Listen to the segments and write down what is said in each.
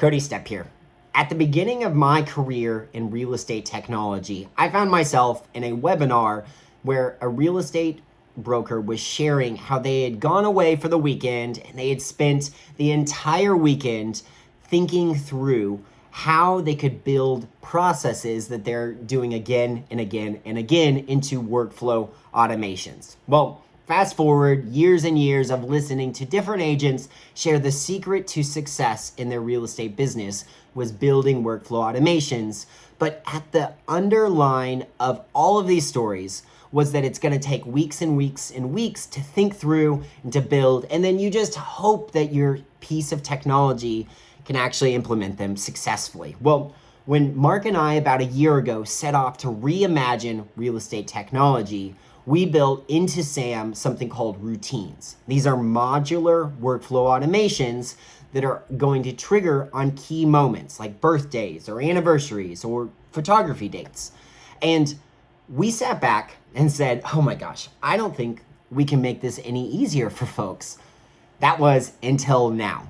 Cody Step here. At the beginning of my career in real estate technology, I found myself in a webinar where a real estate broker was sharing how they had gone away for the weekend and they had spent the entire weekend thinking through how they could build processes that they're doing again and again and again into workflow automations. Well, fast forward years and years of listening to different agents share the secret to success in their real estate business was building workflow automations. But at the underline of all of these stories was that it's going to take weeks and weeks and weeks to think through and to build. And then you just hope that your piece of technology can actually implement them successfully. Well, when Mark and I about a year ago set off to reimagine real estate technology, we built into SAM something called routines. These are modular workflow automations that are going to trigger on key moments like birthdays or anniversaries or photography dates. And we sat back and said, oh my gosh, I don't think we can make this any easier for folks. That was until now.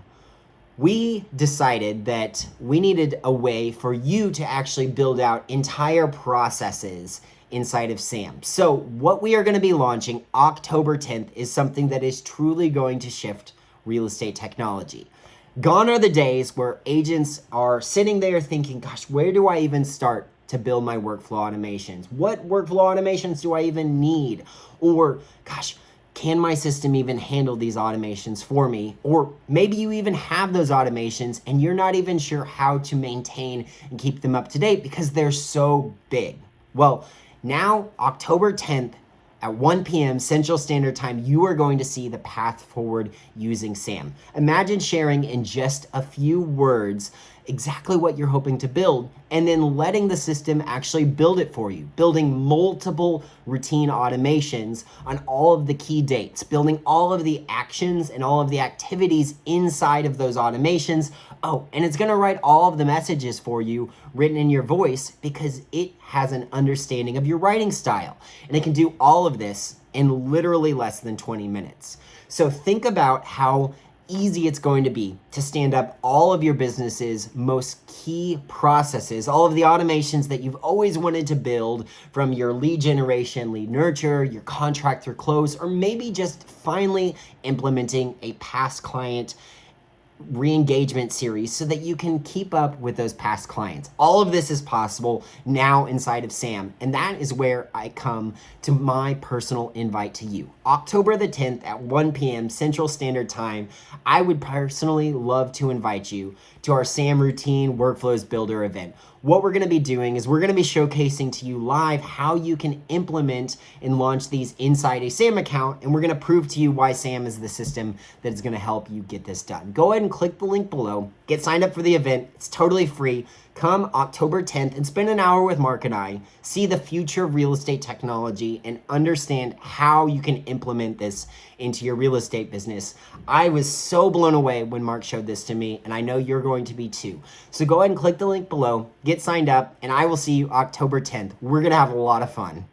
We decided that we needed a way for you to actually build out entire processes inside of SAM. So what we are going to be launching October 10th is something that is truly going to shift real estate technology. Gone are the days where agents are sitting there thinking, gosh, where do I even start to build my workflow automations? What workflow automations do I even need? Or, gosh, can my system even handle these automations for me? Or maybe you even have those automations and you're not even sure how to maintain and keep them up to date because they're so big. Well, now, October 10th at 1 p.m. Central Standard Time, you are going to see the path forward using SAM. Imagine sharing in just a few words exactly what you're hoping to build and then letting the system actually build it for you, building multiple routine automations on all of the key dates, building all of the actions and all of the activities inside of those automations. Oh, and it's gonna write all of the messages for you written in your voice because it has an understanding of your writing style. And it can do all of this in literally less than 20 minutes. So think about how easy it's going to be to stand up all of your business's most key processes, all of the automations that you've always wanted to build, from your lead generation, lead nurture, your contract through close, or maybe just finally implementing a past client re-engagement series so that you can keep up with those past clients. All of this is possible now inside of SAM, and that is where I come to my personal invite to you. October the 10th at 1 p.m. Central Standard Time, I would personally love to invite you to our SAM Routine Workflows Builder event. What we're going to be doing is we're going to be showcasing to you live how you can implement and launch these inside a SAM account, and we're going to prove to you why SAM is the system that is going to help you get this done. Go ahead and click the link below. Get signed up for the event. It's totally free. Come October 10th and spend an hour with Mark and I, see the future of real estate technology and understand how you can implement this into your real estate business. I was so blown away when Mark showed this to me, and I know you're going to be too. So go ahead and click the link below, get signed up, and I will see you October 10th. We're going to have a lot of fun.